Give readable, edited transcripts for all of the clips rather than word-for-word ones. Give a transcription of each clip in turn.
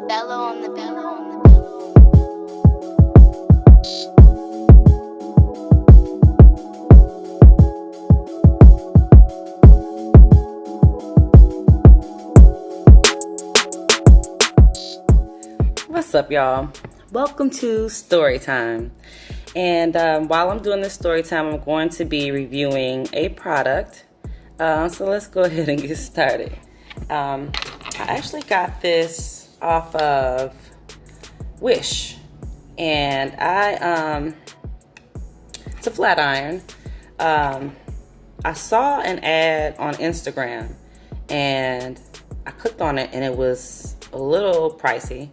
Bellow on the bellow on the What's up, y'all? Welcome to Storytime. And while I'm doing this story time, I'm going to be reviewing a product. So let's go ahead and get started. I actually got this off of Wish, and it's a flat iron. I saw an ad on Instagram, and I clicked on it, and it was a little pricey.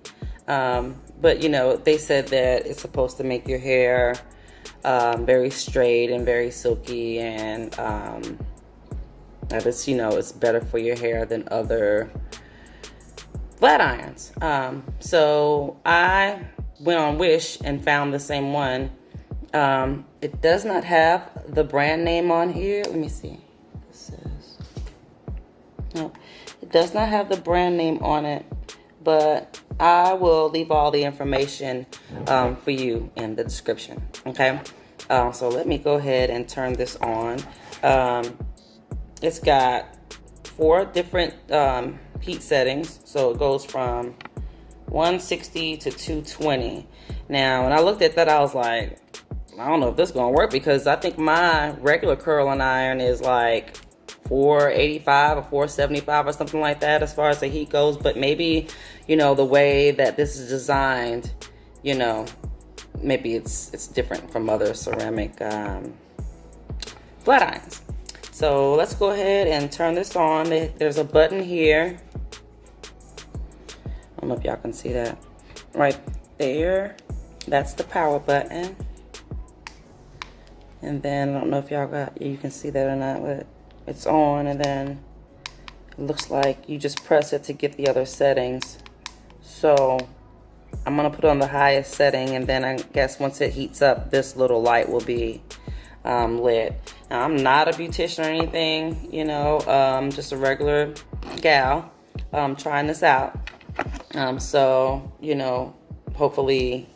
But they said that it's supposed to make your hair very straight and very silky, and that it's better for your hair than other flat irons. So I went on Wish and found the same one. It does not have the brand name on here. Let me see. No, it does not have the brand name on it, but I will leave all the information for you in the description. Okay, so let me go ahead and turn this on. It's got 4 different heat settings, so it goes from 160 to 220. Now, when I looked at that, I was like, I don't know if this is gonna work, because I think my regular curling iron is like 485 or 475 or something like that as far as the heat goes. But maybe, the way that this is designed, maybe it's different from other ceramic flat irons. So let's go ahead and turn this on. There's a button here. I don't know if y'all can see that right there. That's the power button. And then I don't know if you can see that or not, but it's on, and then it looks like you just press it to get the other settings. So I'm gonna put on the highest setting, and then I guess once it heats up, this little light will be lit. Now, I'm not a beautician or anything, just a regular gal trying this out. So hopefully,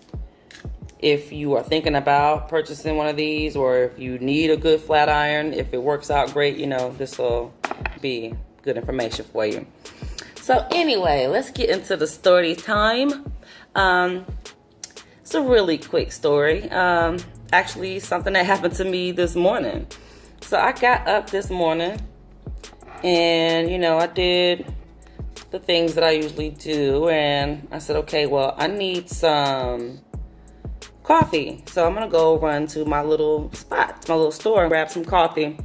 if you are thinking about purchasing one of these, or if you need a good flat iron, if it works out great, this will be good information for you. So anyway, let's get into the story time. It's a really quick story. Actually, something that happened to me this morning. So I got up this morning, and I did the things that I usually do, and I said, okay, well, I need some coffee. So I'm gonna go run to my little spot, my little store, and grab some coffee.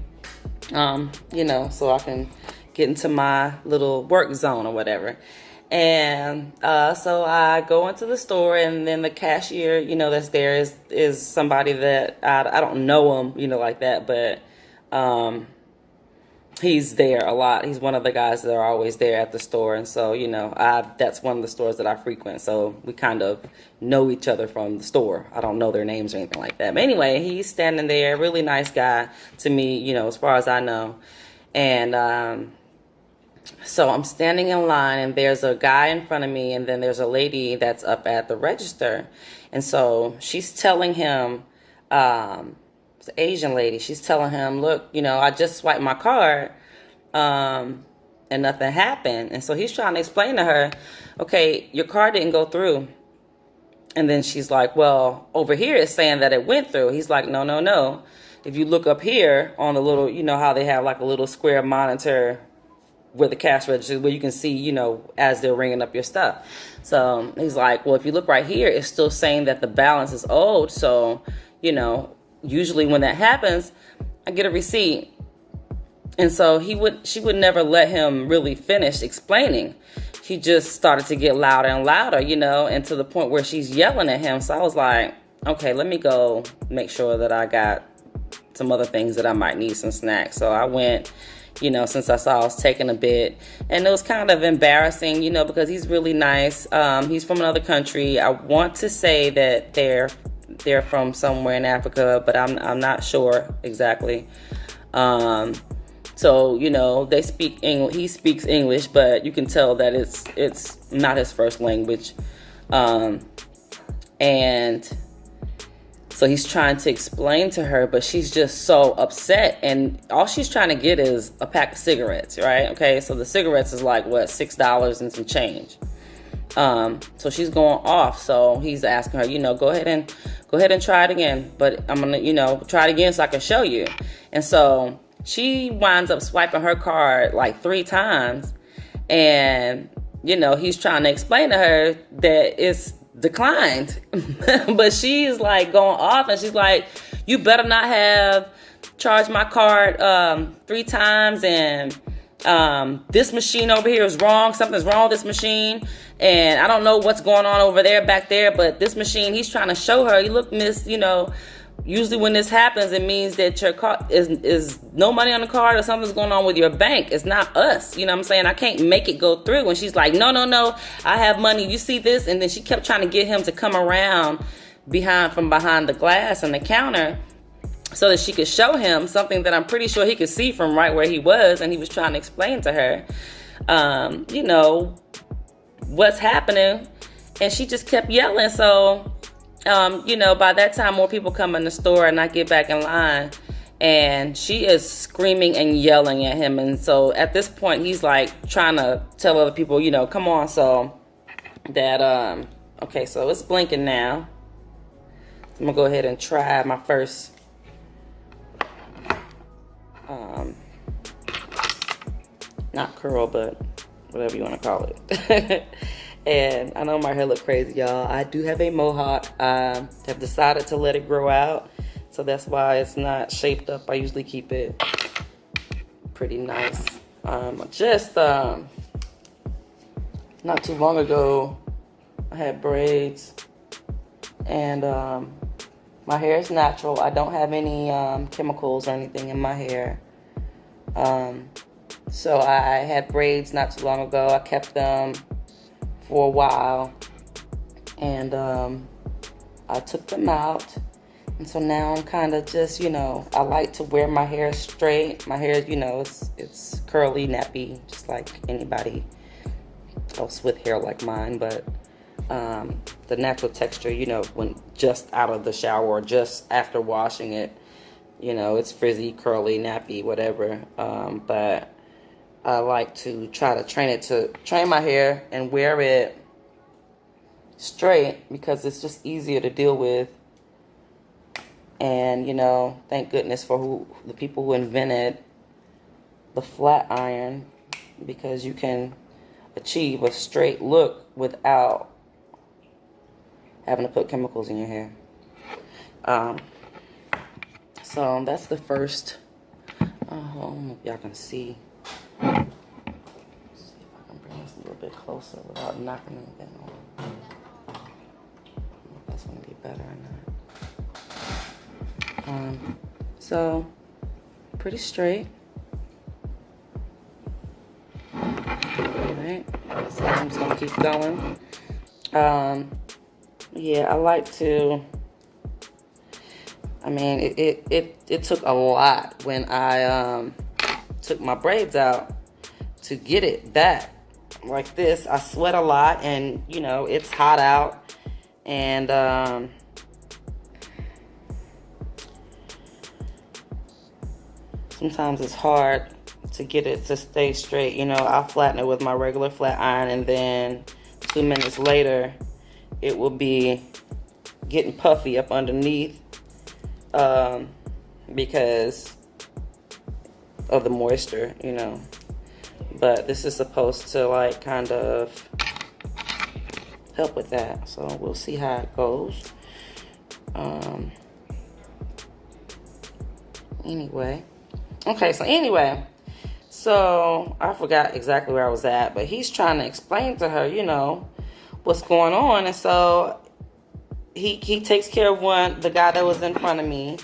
So I can get into my little work zone or whatever. And so I go into the store, and then the cashier, that's there is somebody that I don't know him, like that, but he's there a lot. He's one of the guys that are always there at the store. And so, that's one of the stores that I frequent. So we kind of know each other from the store. I don't know their names or anything like that. But anyway, he's standing there, really nice guy to me, as far as I know. And so I'm standing in line, and there's a guy in front of me, and then there's a lady that's up at the register. And so she's telling him, it's an Asian lady, she's telling him, look, I just swiped my card, and nothing happened. And so he's trying to explain to her, okay, your card didn't go through. And then she's like, well, over here it's saying that it went through. He's like, no. If you look up here on the little, how they have like a little square monitor where the cash register, where you can see, as they're ringing up your stuff. So he's like, well, if you look right here, it's still saying that the balance is owed. So, usually when that happens, I get a receipt. And so she would never let him really finish explaining. He just started to get louder and louder, and to the point where she's yelling at him. So I was like, okay, let me go make sure that I got some other things that I might need, some snacks. So I went, since I saw I was taking a bit, and it was kind of embarrassing, because he's really nice. He's from another country. I want to say that they're from somewhere in Africa, but I'm not sure exactly. So, they speak English. He speaks English, but you can tell that it's not his first language. And so he's trying to explain to her, but she's just so upset. And all she's trying to get is a pack of cigarettes, right? Okay, so the cigarettes is like, what, $6 and some change. So she's going off. So he's asking her, go ahead and try it again. But I'm going to, try it again so I can show you. And so she winds up swiping her card like 3 times. And, he's trying to explain to her that it's declined. But she's like going off, and she's like, you better not have charged my card 3 times, and this machine over here is wrong. Something's wrong with this machine, and I don't know what's going on over there back there, but this machine, he's trying to show her, look, miss, usually when this happens, it means that your card is no money on the card, or something's going on with your bank. It's not us. You know what I'm saying? I can't make it go through. And she's like, no, I have money. You see this? And then she kept trying to get him to come around from behind the glass on the counter so that she could show him something that I'm pretty sure he could see from right where he was. And he was trying to explain to her, what's happening. And she just kept yelling. So by that time, more people come in the store, and I get back in line, and she is screaming and yelling at him. And so at this point, he's like trying to tell other people, come on. So that, okay, so it's blinking now. I'm gonna go ahead and try my first, not curl, but whatever you want to call it. And I know my hair look crazy, y'all. I do have a mohawk. I have decided to let it grow out, so that's why it's not shaped up. I usually keep it pretty nice. Just not too long ago, I had braids, and my hair is natural. I don't have any chemicals or anything in my hair. So I had braids not too long ago. I kept them for a while, and I took them out, and so now I'm kind of just, I like to wear my hair straight. My hair, it's curly, nappy, just like anybody else with hair like mine, but the natural texture, when just out of the shower or just after washing it, it's frizzy, curly, nappy, whatever, but I like to try to train my hair and wear it straight, because it's just easier to deal with. And, thank goodness for the people who invented the flat iron, because you can achieve a straight look without having to put chemicals in your hair. So that's the first. I don't know if y'all can see. Let's see if I can bring this a little bit closer without knocking anything on. I don't know if that's going to be better or not. So, pretty straight. Alright, so I'm just going to keep going. Yeah, I like to, it took a lot when I took my braids out to get it back like this. I sweat a lot, and it's hot out, and sometimes it's hard to get it to stay straight. I'll flatten it with my regular flat iron, and then 2 minutes later it will be getting puffy up underneath, because of the moisture, but this is supposed to kind of help with that. So we'll see how it goes. So I forgot exactly where I was at, but he's trying to explain to her, what's going on. And so he takes care of the guy that was in front of me.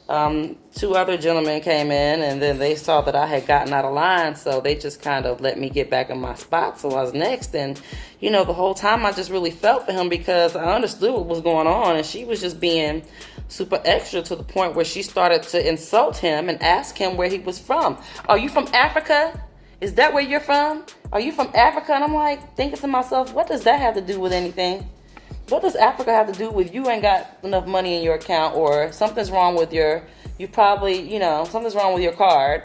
2 other gentlemen came in, and then they saw that I had gotten out of line, so they just kind of let me get back in my spot. So I was next, and the whole time I just really felt for him, because I understood what was going on, and she was just being super extra to the point where she started to insult him and ask him where he was from. Are you from Africa? Is that where you're from? Are you from Africa? And I'm like thinking to myself, what does that have to do with anything? What does Africa have to do with you ain't got enough money in your account, or something's wrong with something's wrong with your card?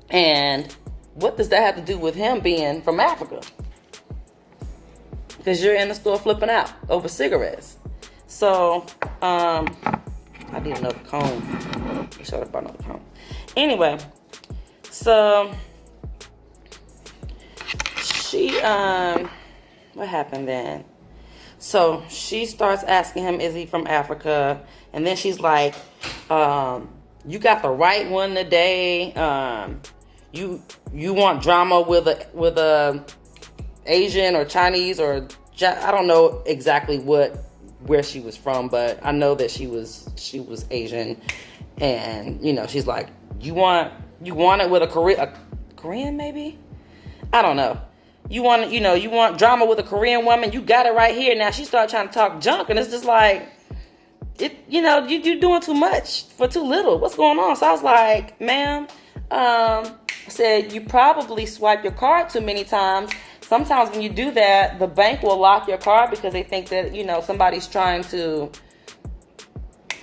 And what does that have to do with him being from Africa? Because you're in the store flipping out over cigarettes. So, I need another comb. I should have brought another comb. Anyway, so she, what happened then? So she starts asking him, is he from Africa? And then she's like, you got the right one today. You want drama with a Asian or Chinese or I don't know exactly where she was from, but I know that she was Asian. And she's like, you want it with a Korean maybe? I don't know. You want drama with a Korean woman? You got it right here. Now she started trying to talk junk, and it's just like, you're doing too much for too little. What's going on? So I was like, ma'am, I said, you probably swipe your card too many times. Sometimes when you do that, the bank will lock your card because they think that, somebody's trying to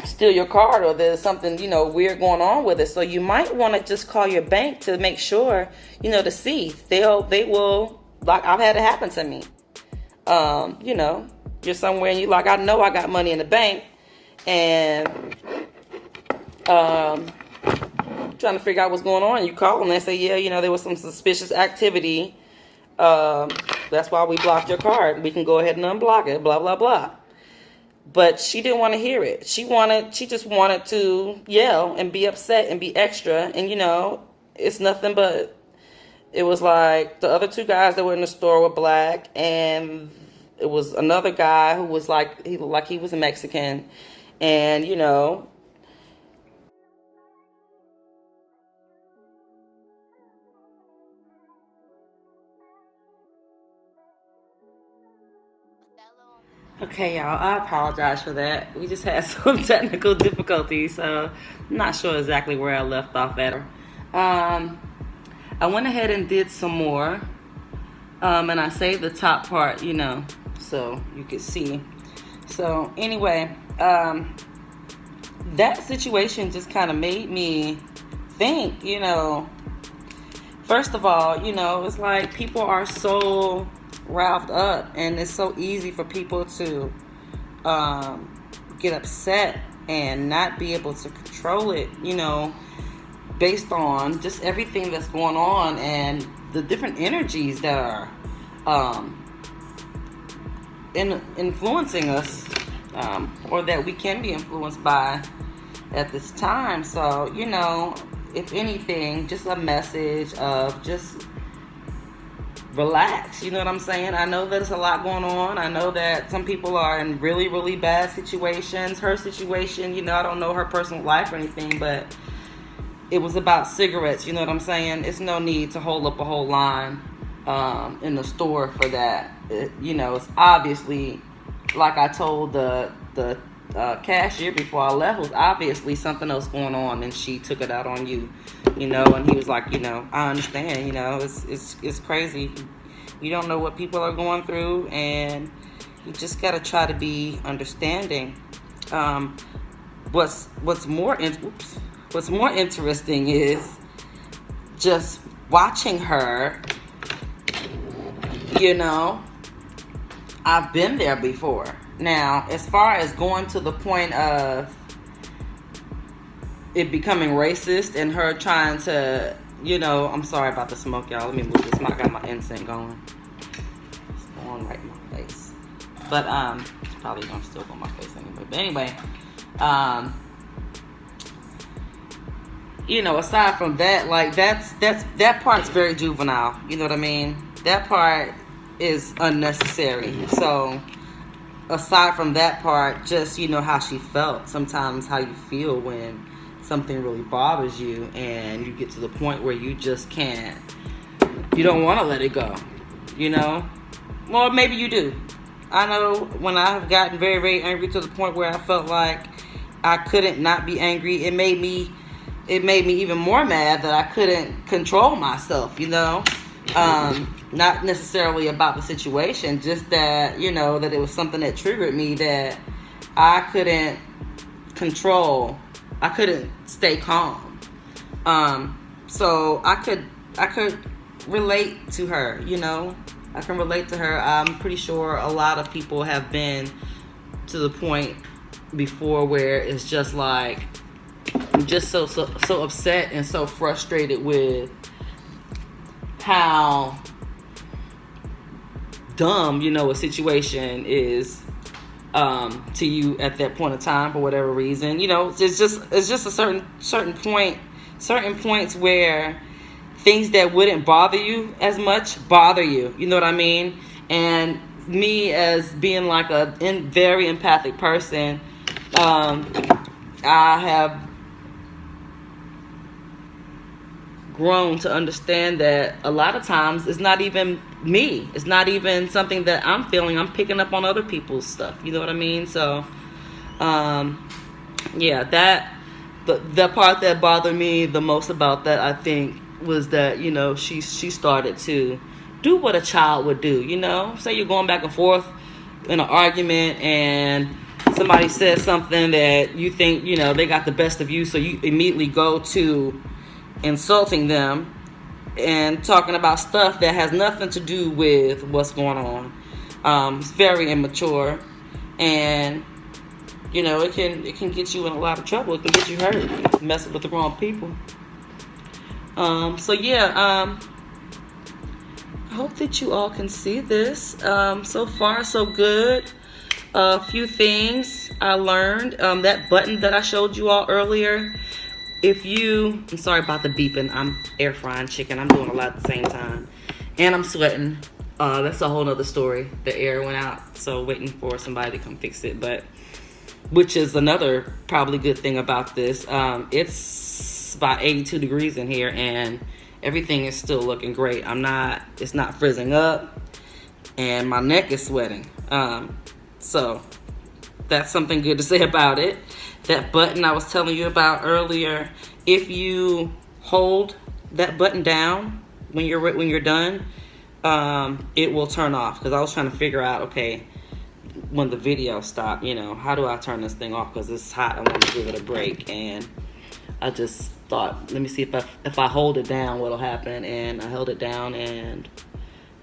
steal your card, or there's something, weird going on with it. So you might want to just call your bank to make sure, to see. They will, like, I've had it happen to me. You're somewhere and you like, I know I got money in the bank, and trying to figure out what's going on. You call them and they say, yeah, there was some suspicious activity. That's why we blocked your card. We can go ahead and unblock it, blah, blah, blah. But she didn't want to hear it. She just wanted to yell and be upset and be extra. And, it's nothing but, it was like the other two guys that were in the store were black, and it was another guy who was he looked like he was a Mexican. And, okay, y'all, I apologize for that. We just had some technical difficulties, so I'm not sure exactly where I left off at. I went ahead and did some more, and I saved the top part, so you could see. So anyway, that situation just kind of made me think, first of all, it's like people are so riled up, and it's so easy for people to get upset and not be able to control it, based on just everything that's going on and the different energies that are influencing us, or that we can be influenced by at this time. So, if anything, just a message of just relax. You know what I'm saying? I know there's a lot going on. I know that some people are in really, really bad situations. Her situation, I don't know her personal life or anything, but it was about cigarettes. You know what I'm saying? It's no need to hold up a whole line in the store for that. It's obviously, like I told the cashier before I left, was obviously something else going on, and she took it out on you, and he was like, I understand, it's crazy. You don't know what people are going through, and you just got to try to be understanding. What's more interesting is just watching her. I've been there before. Now, as far as going to the point of it becoming racist and her trying to, I'm sorry about the smoke, y'all. Let me move this. I got my incense going. It's going right in my face. But it's probably gonna still go in my face anyway. But anyway, aside from that, like that part's very juvenile. You know what I mean? That part is unnecessary. So aside from that part, just how she felt. Sometimes how you feel when something really bothers you and you get to the point where you just can't, you don't want to let it go, well, maybe you do. I know when I have gotten very, very angry to the point where I felt like I couldn't not be angry. It made me even more mad that I couldn't control myself, you know. Not necessarily about the situation, just that, you know, that it was something that triggered me that I couldn't control. I couldn't stay calm. So I could relate to her, you know. I can relate to her. I'm pretty sure a lot of people have been to the point before where it's just like, I'm just so upset and so frustrated with how dumb, you know, a situation is to you at that point of time for whatever reason. You know, it's just a certain points where things that wouldn't bother you as much bother you. You know what I mean? And me, as being like a very empathic person, I have grown to understand that a lot of times it's not even me. It's not even something that I'm feeling. I'm picking up on other people's stuff. You know what I mean? So, yeah, the part that bothered me the most about that, I think, was that, you know, she started to do what a child would do. You know, say you're going back and forth in an argument and somebody says something that you think, you know, they got the best of you, so you immediately go to insulting them and talking about stuff that has nothing to do with what's going on. It's very immature, and you know, it can get you in a lot of trouble. It can get you hurt, messing with the wrong people. So yeah, I hope that you all can see this. So far, so good. A few things I learned. That button that I showed you all earlier. I'm sorry about the beeping. I'm air frying chicken. I'm doing a lot at the same time. And I'm sweating. That's a whole nother story. The air went out, so waiting for somebody to come fix it. But, which is another probably good thing about this. It's about 82 degrees in here, and everything is still looking great. It's not frizzing up, and my neck is sweating. So that's something good to say about it. That button I was telling you about earlier, if you hold that button down when you're done, it will turn off. Because I was trying to figure out, okay, when the video stopped, you know, how do I turn this thing off? Because it's hot, I want to give it a break. And I just thought, let me see if I hold it down, what'll happen. And I held it down, and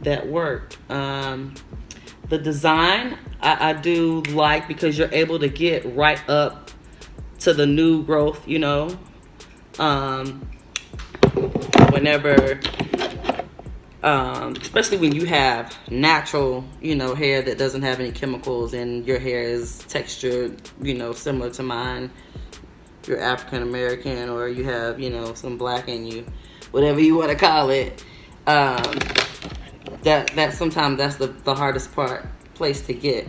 that worked. The design I do like, because you're able to get right up to the new growth, you know. Whenever, especially when you have natural, you know, hair that doesn't have any chemicals, and your hair is textured, you know, similar to mine. You're African American, or you have, you know, some black in you, whatever you want to call it. That sometimes that's the hardest place to get,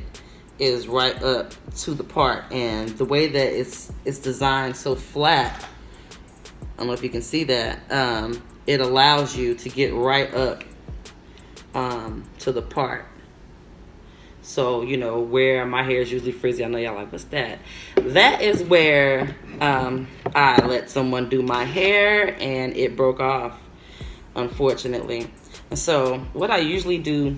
is right up to the part. And the way that it's designed so flat, I don't know if you can see that, it allows you to get right up to the part. So, you know, where my hair is usually frizzy, I know y'all like, what's that? That is where I let someone do my hair, and it broke off, unfortunately. And so what I usually do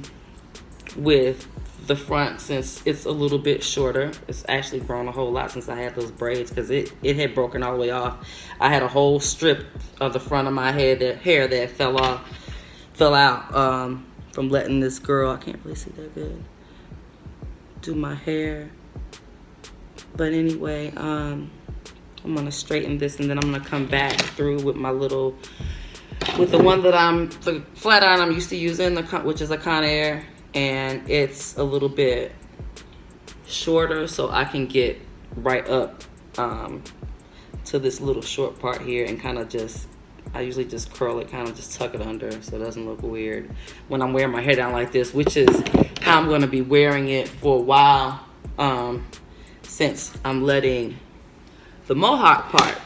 with the front, since it's a little bit shorter, it's actually grown a whole lot since I had those braids, because it had broken all the way off. I had a whole strip of the front of my hair that fell out from letting this girl, I can't really see that good, do my hair. But anyway, I'm gonna straighten this, and then I'm gonna come back through with the one the flat iron I'm used to using, which is a Conair. And it's a little bit shorter, so I can get right up to this little short part here, and kind of I usually just curl it, kind of just tuck it under so it doesn't look weird when I'm wearing my hair down like this, which is how I'm going to be wearing it for a while, since I'm letting the mohawk part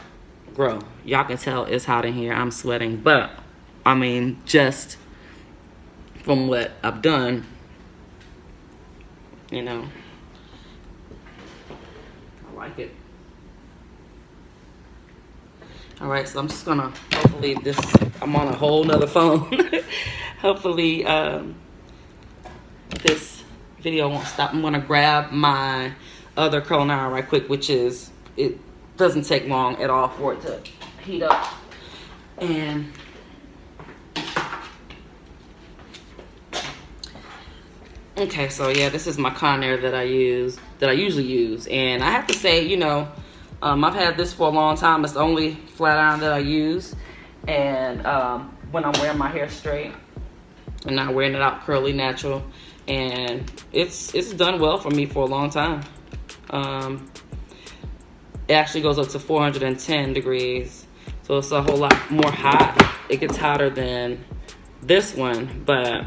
grow. Y'all can tell it's hot in here. I'm sweating, but I mean, just from what I've done, you know, I like it. All right, so I'm just gonna, hopefully I'm on a whole nother phone. Hopefully this video won't stop. I'm gonna grab my other curling iron right quick, which is, it doesn't take long at all for it to heat up. And okay, so yeah, this is my Conair that I usually use. And I have to say, you know, I've had this for a long time. It's the only flat iron that I use. And when I'm wearing my hair straight and not wearing it out curly, natural. And it's done well for me for a long time. It actually goes up to 410 degrees. So it's a whole lot more hot. It gets hotter than this one, but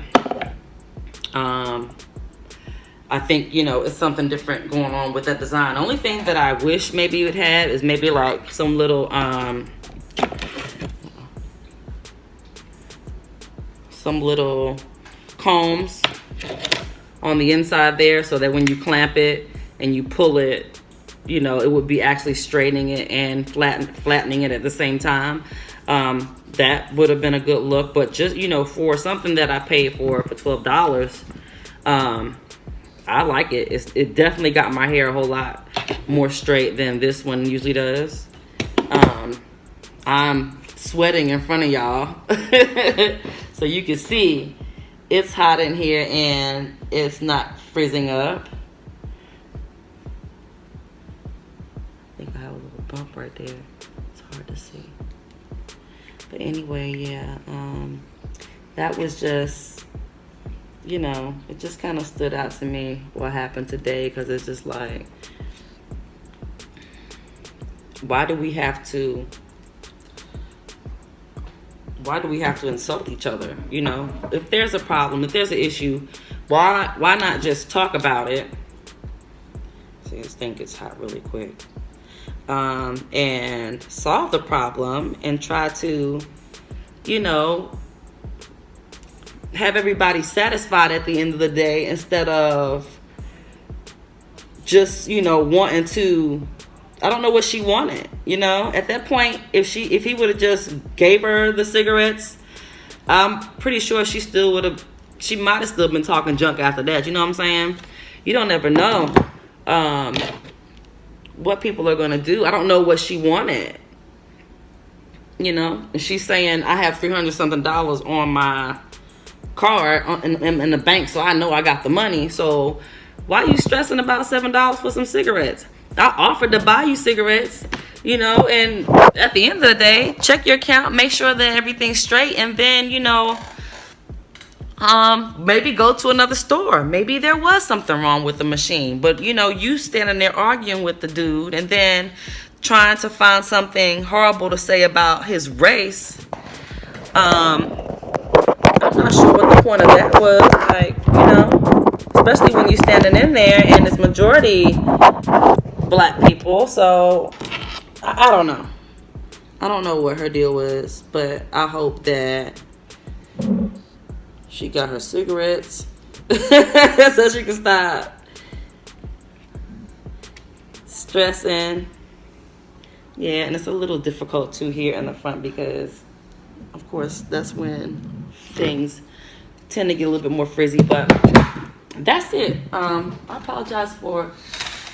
I think, you know, it's something different going on with that design. The only thing that I wish maybe it had is maybe like some little combs on the inside there, so that when you clamp it and you pull it, you know, it would be actually straightening it and flattening it at the same time. That would have been a good look. But just, you know, for something that I paid for $12, I like it. It definitely got my hair a whole lot more straight than this one usually does. I'm sweating in front of y'all. So you can see it's hot in here and it's not freezing up. I think I have a little bump right there. It's hard to see. But anyway, yeah, that was just, you know, it just kind of stood out to me what happened today, because it's just like, why do we have to insult each other? You know, if there's a problem, if there's an issue, why not just talk about it? See, this thing gets hot really quick. And solve the problem and try to, you know, have everybody satisfied at the end of the day, instead of just, you know, wanting to, I don't know what she wanted, you know. At that point, if he would have just gave her the cigarettes, I'm pretty sure she might have still been talking junk after that. You know what I'm saying? You don't ever know what people are going to do. I don't know what she wanted, you know. And she's saying, I have $300 something on my card in the bank, so I know I got the money. So why are you stressing about $7 for some cigarettes? I offered to buy you cigarettes, you know, and at the end of the day, check your account, make sure that everything's straight, and then, you know, maybe go to another store. Maybe there was something wrong with the machine. But, you know, you standing there arguing with the dude and then trying to find something horrible to say about his race. I'm not sure what the point of that was. Like, you know, especially when you're standing in there and it's majority black people. So, I don't know. I don't know what her deal was, but I hope that she got her cigarettes so she can stop stressing. Yeah, and it's a little difficult too here in the front, because of course that's when things tend to get a little bit more frizzy. But that's it. I apologize for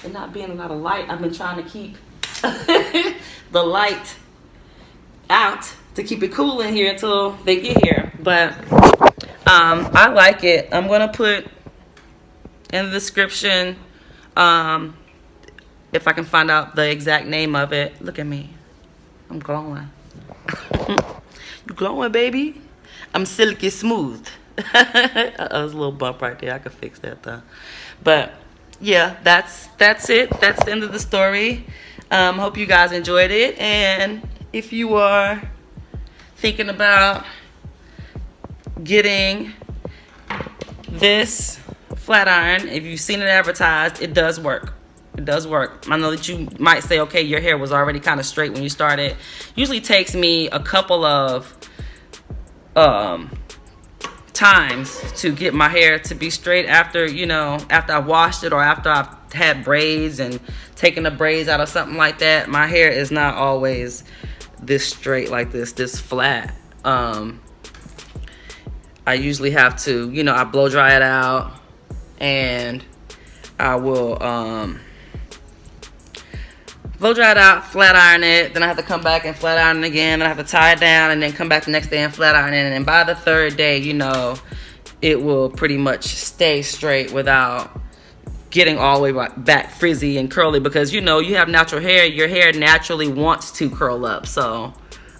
it not being a lot of light. I've been trying to keep the light out to keep it cool in here until they get here. But I like it. I'm gonna put in the description if I can find out the exact name of it. Look at me, I'm glowing. You glowing, baby? I'm silky smooth. There's a little bump right there. I could fix that though. But yeah, that's it. That's the end of the story. Hope you guys enjoyed it. And if you are thinking about getting this flat iron, if you've seen it advertised, it does work. It does work. I know that you might say, okay, your hair was already kind of straight when you started. Usually takes me a couple of times to get my hair to be straight after, you know, after I washed it or after I've had braids and taken the braids out of something like that. My hair is not always this straight like this flat. I usually have to, you know, I blow dry it out, and I will blow dry it out, flat iron it, then I have to come back and flat iron it again, then I have to tie it down, and then come back the next day and flat iron it, and by the third day, you know, it will pretty much stay straight without getting all the way back frizzy and curly, because, you know, you have natural hair, your hair naturally wants to curl up. So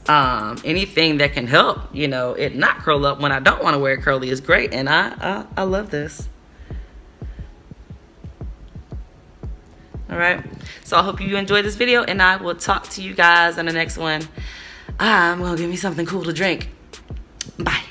anything that can help, you know, it not curl up when I don't want to wear it curly is great, and I love this. All right, so I hope you enjoyed this video, and I will talk to you guys in the next one. I'm gonna give me something cool to drink. Bye.